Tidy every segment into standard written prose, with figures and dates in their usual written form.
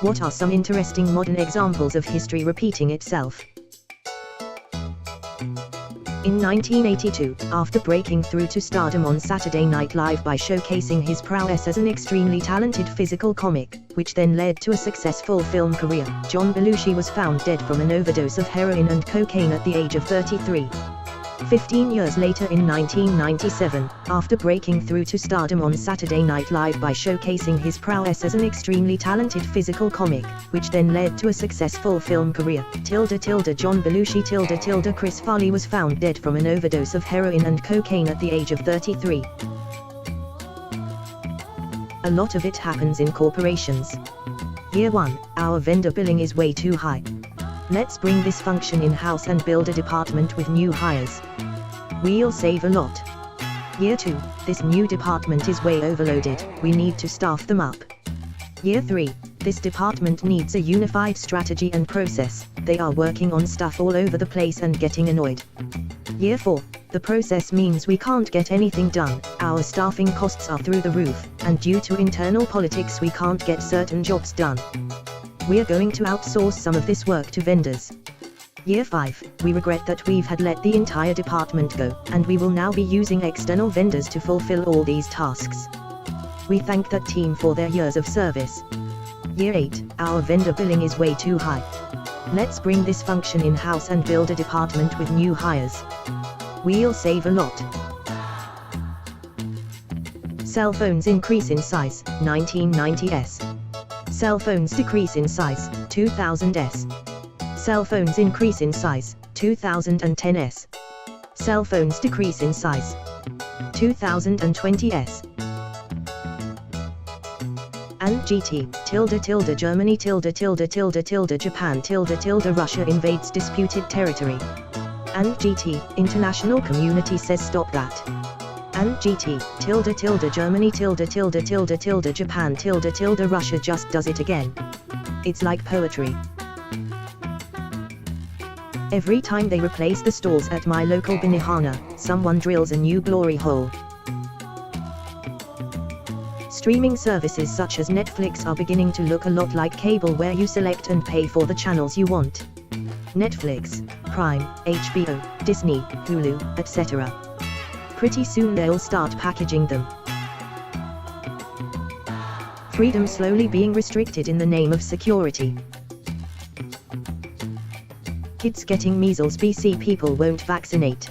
What are some interesting modern examples of history repeating itself? In 1982, after breaking through to stardom on Saturday Night Live by showcasing his prowess as an extremely talented physical comic, which then led to a successful film career, John Belushi was found dead from an overdose of heroin and cocaine at the age of 33. 15 years later in 1997, after breaking through to stardom on Saturday Night Live by showcasing his prowess as an extremely talented physical comic, which then led to a successful film career, John Belushi Chris Farley was found dead from an overdose of heroin and cocaine at the age of 33. A lot of it happens in corporations. Year 1, our vendor billing is way too high. Let's bring this function in-house and build a department with new hires. We'll save a lot. Year 2, this new department is way overloaded, we need to staff them up. Year 3, this department needs a unified strategy and process, they are working on stuff all over the place and getting annoyed. Year 4, the process means we can't get anything done, our staffing costs are through the roof, and due to internal politics we can't get certain jobs done. We're going to outsource some of this work to vendors. Year 5, we regret that we've had let the entire department go, and we will now be using external vendors to fulfill all these tasks. We thank that team for their years of service. Year 8, our vendor billing is way too high. Let's bring this function in-house and build a department with new hires. We'll save a lot. Cell phones increase in size, 1990s. Cell phones decrease in size, 2000s. Cell phones increase in size, 2010s. Cell phones decrease in size, 2020s. And GT, Germany, Japan, Russia invades disputed territory. And GT, international community says stop that. And GT, Germany, Japan, Russia just does it again. It's like poetry. Every time they replace the stalls at my local Benihana, someone drills a new glory hole. Streaming services such as Netflix are beginning to look a lot like cable, where you select and pay for the channels you want. Netflix, Prime, HBO, Disney, Hulu, etc. Pretty soon they'll start packaging them. Freedom slowly being restricted in the name of security. Kids getting measles, BC people won't vaccinate.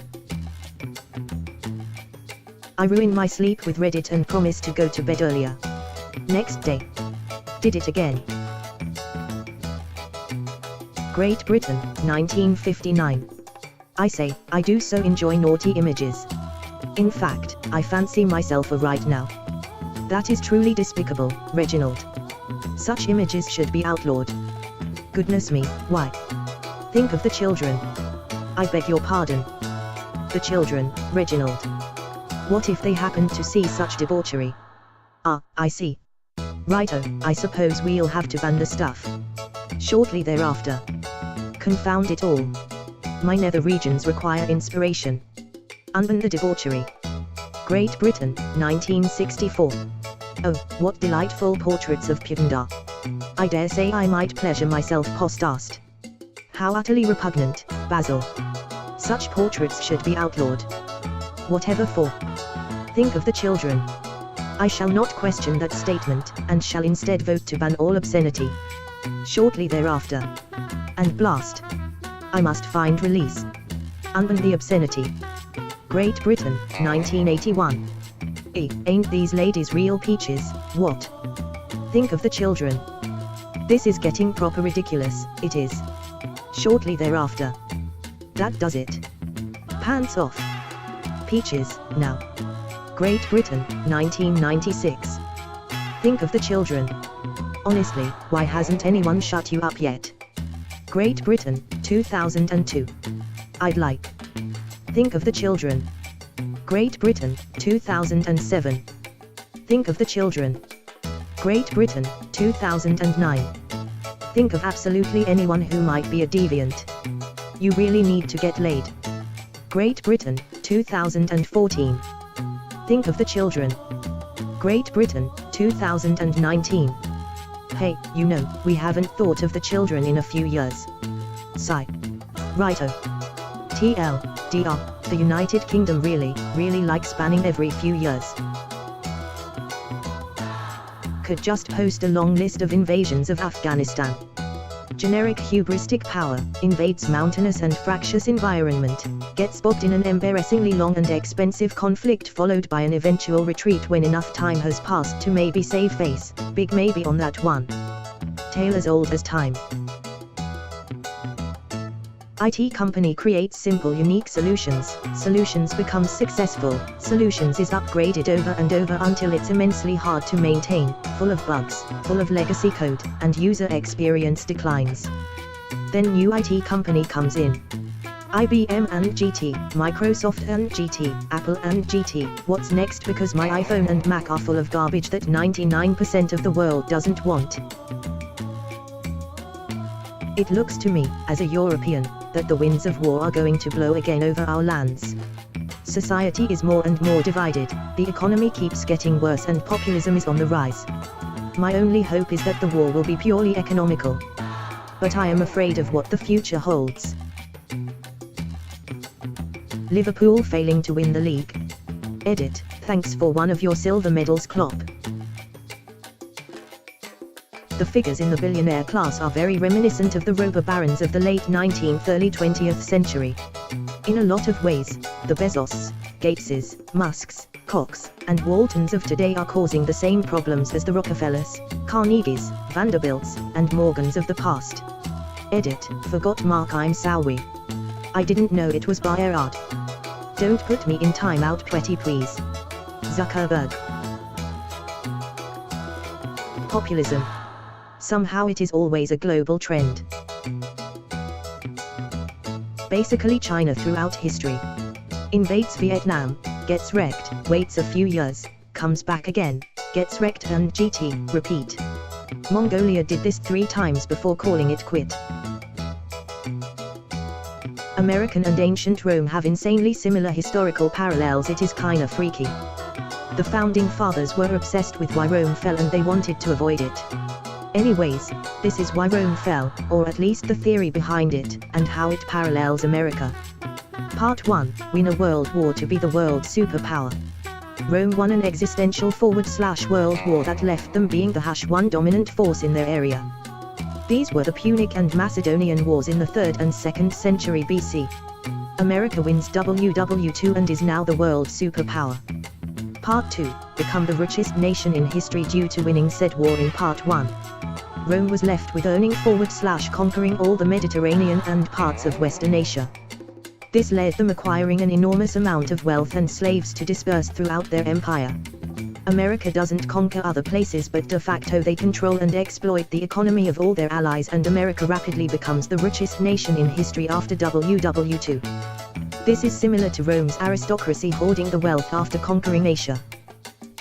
I ruin my sleep with Reddit and promise to go to bed earlier. Next day. Did it again. Great Britain, 1959. I say, I do so enjoy naughty images. In fact, I fancy myself a right now. That is truly despicable, Reginald. Such images should be outlawed. Goodness me, why? Think of the children. I beg your pardon. The children, Reginald. What if they happened to see such debauchery? Ah, I see. Righto, I suppose we'll have to ban the stuff. Shortly thereafter. Confound it all. My nether regions require inspiration. Unban the debauchery. Great Britain, 1964. Oh, what delightful portraits of Pivanda. I dare say I might pleasure myself post-ast. How utterly repugnant, Basil. Such portraits should be outlawed. Whatever for. Think of the children. I shall not question that statement, and shall instead vote to ban all obscenity. Shortly thereafter. And blast. I must find release. Unban the obscenity. Great Britain, 1981. Ain't these ladies real peaches, what? Think of the children. This is getting proper ridiculous, it is. Shortly thereafter. That does it. Pants off. Peaches, now. Great Britain, 1996. Think of the children. Honestly, why hasn't anyone shut you up yet? Great Britain, 2002. I'd like. Think of the children. Great Britain, 2007. Think of the children. Great Britain, 2009. Think of absolutely anyone who might be a deviant. You really need to get laid. Great Britain, 2014. Think of the children. Great Britain, 2019. Hey, we haven't thought of the children in a few years. Sigh. Righto. TLDR, the United Kingdom really likes spanning every few years. Could just post a long list of invasions of Afghanistan. Generic hubristic power, invades mountainous and fractious environment, gets bogged in an embarrassingly long and expensive conflict followed by an eventual retreat when enough time has passed to maybe save face, big maybe on that one. Tale as old as time. IT company creates simple unique solutions, solutions becomes successful, solutions is upgraded over and over until it's immensely hard to maintain, full of bugs, full of legacy code, and user experience declines. Then new IT company comes in. IBM and GT, Microsoft and GT, Apple and GT, what's next because my iPhone and Mac are full of garbage that 99% of the world doesn't want. It looks to me, as a European, that the winds of war are going to blow again over our lands. Society is more and more divided, the economy keeps getting worse and populism is on the rise. My only hope is that the war will be purely economical. But I am afraid of what the future holds. Liverpool failing to win the league. Edit, thanks for one of your silver medals, Klopp. The figures in the billionaire class are very reminiscent of the robber barons of the late 19th, early 20th century. In a lot of ways, the Bezos, Gateses, Musks, Kochs, and Waltons of today are causing the same problems as the Rockefellers, Carnegies, Vanderbilts, and Morgans of the past. Edit, forgot Mark, I'm sorry. I didn't know it was Bayard. Don't put me in timeout, Petty please. Zuckerberg. Populism. Somehow it is always a global trend. Basically China throughout history. Invades Vietnam, gets wrecked, waits a few years, comes back again, gets wrecked and GT, repeat. Mongolia did this 3 times before calling it quit. American and ancient Rome have insanely similar historical parallels. It is kinda freaky. The founding fathers were obsessed with why Rome fell and they wanted to avoid it. Anyways, this is why Rome fell, or at least the theory behind it, and how it parallels America. Part 1, win a world war to be the world superpower. Rome won an existential /world war that left them being the #1 dominant force in their area. These were the Punic and Macedonian Wars in the 3rd and 2nd century BC. America wins WW2 and is now the world superpower. Part 2, become the richest nation in history due to winning said war in Part 1. Rome was left with owning / conquering all the Mediterranean and parts of Western Asia. This led them acquiring an enormous amount of wealth and slaves to disperse throughout their empire. America doesn't conquer other places, but de facto they control and exploit the economy of all their allies, and America rapidly becomes the richest nation in history after WW2. This is similar to Rome's aristocracy hoarding the wealth after conquering Asia.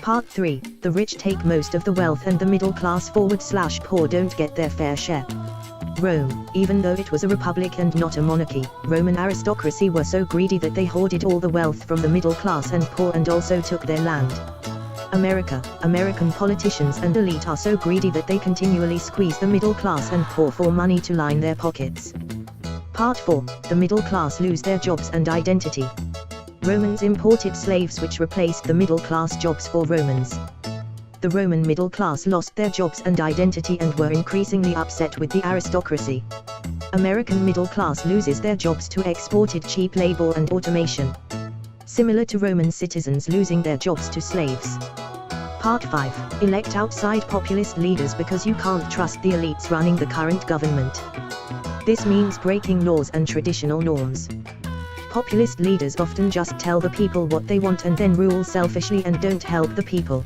Part 3, the rich take most of the wealth and the middle class / poor don't get their fair share. Rome, even though it was a republic and not a monarchy, Roman aristocracy were so greedy that they hoarded all the wealth from the middle class and poor and also took their land. American politicians and elite are so greedy that they continually squeeze the middle class and poor for money to line their pockets. Part 4, the middle class lose their jobs and identity. Romans imported slaves which replaced the middle class jobs for Romans. The Roman middle class lost their jobs and identity and were increasingly upset with the aristocracy. American middle class loses their jobs to exported cheap labor and automation. Similar to Roman citizens losing their jobs to slaves. Part 5, elect outside populist leaders because you can't trust the elites running the current government. This means breaking laws and traditional norms. Populist leaders often just tell the people what they want and then rule selfishly and don't help the people.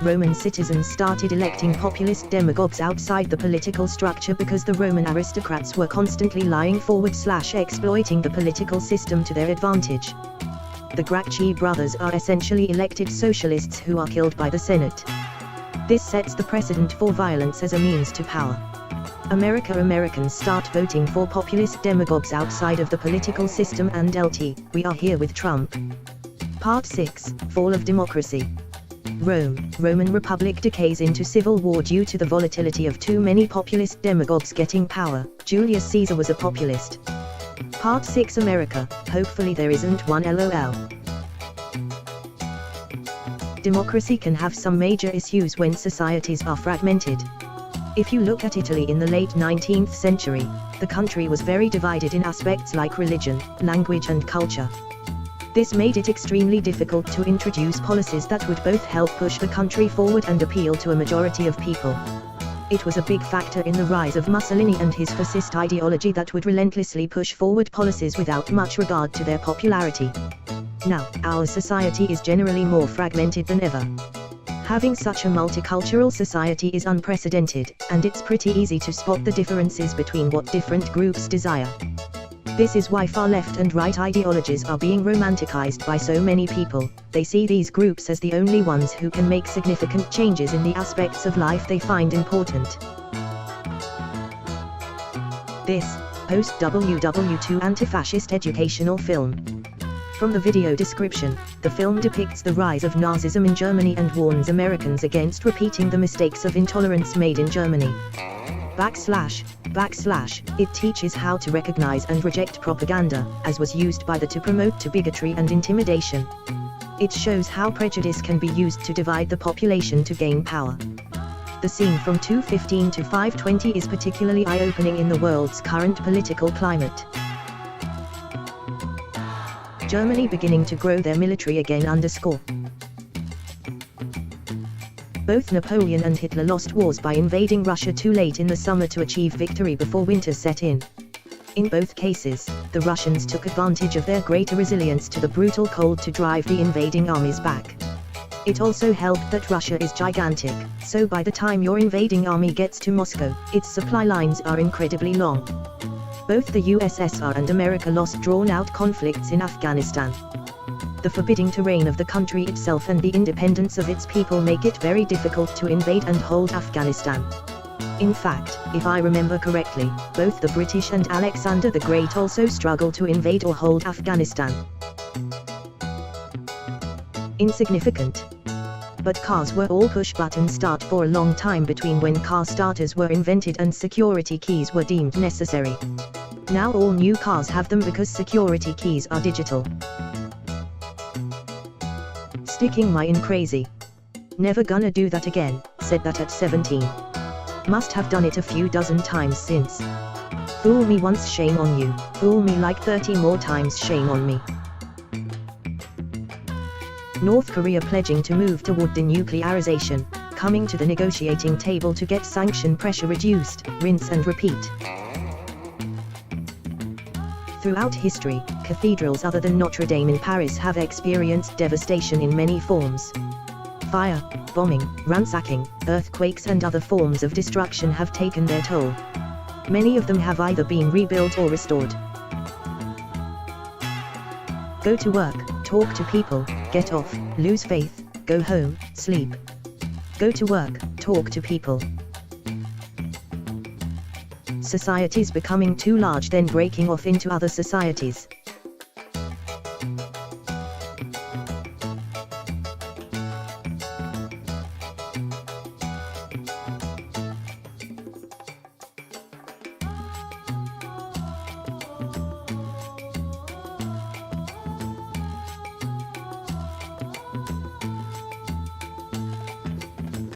Roman citizens started electing populist demagogues outside the political structure because the Roman aristocrats were constantly lying forward / exploiting the political system to their advantage. The Gracchi brothers are essentially elected socialists who are killed by the Senate. This sets the precedent for violence as a means to power. Americans start voting for populist demagogues outside of the political system and we are here with Trump. Part 6, Fall of Democracy. Roman Republic decays into civil war due to the volatility of too many populist demagogues getting power. Julius Caesar was a populist. Part 6, America, hopefully there isn't one LOL. Democracy can have some major issues when societies are fragmented. If you look at Italy in the late 19th century, the country was very divided in aspects like religion, language and culture. This made it extremely difficult to introduce policies that would both help push the country forward and appeal to a majority of people. It was a big factor in the rise of Mussolini and his fascist ideology that would relentlessly push forward policies without much regard to their popularity. Now, our society is generally more fragmented than ever. Having such a multicultural society is unprecedented, and it's pretty easy to spot the differences between what different groups desire. This is why far left and right ideologies are being romanticized by so many people. They see these groups as the only ones who can make significant changes in the aspects of life they find important. This, post-WW2 anti-fascist educational film. From the video description, the film depicts the rise of Nazism in Germany and warns Americans against repeating the mistakes of intolerance made in Germany. / it teaches how to recognize and reject propaganda, as was used by the to promote to bigotry and intimidation. It shows how prejudice can be used to divide the population to gain power. The scene from 2:15 to 5:20 is particularly eye-opening in the world's current political climate. Germany beginning to grow their military again _ Both Napoleon and Hitler lost wars by invading Russia too late in the summer to achieve victory before winter set in. In both cases, the Russians took advantage of their greater resilience to the brutal cold to drive the invading armies back. It also helped that Russia is gigantic, so by the time your invading army gets to Moscow, its supply lines are incredibly long. Both the USSR and America lost drawn-out conflicts in Afghanistan. The forbidding terrain of the country itself and the independence of its people make it very difficult to invade and hold Afghanistan. In fact, if I remember correctly, both the British and Alexander the Great also struggled to invade or hold Afghanistan. Insignificant. But cars were all push-button start for a long time between when car starters were invented and security keys were deemed necessary. Now all new cars have them because security keys are digital. Sticking my in crazy. Never gonna do that again, said that at 17. Must have done it a few dozen times since. Fool me once, shame on you. Fool me like 30 more times, shame on me. North Korea pledging to move toward denuclearization, coming to the negotiating table to get sanction pressure reduced, rinse and repeat. Throughout history, cathedrals other than Notre Dame in Paris have experienced devastation in many forms. Fire, bombing, ransacking, earthquakes and other forms of destruction have taken their toll. Many of them have either been rebuilt or restored. Go to work, talk to people, get off, lose faith, go home, sleep. Go to work, talk to people. Societies becoming too large, then breaking off into other societies.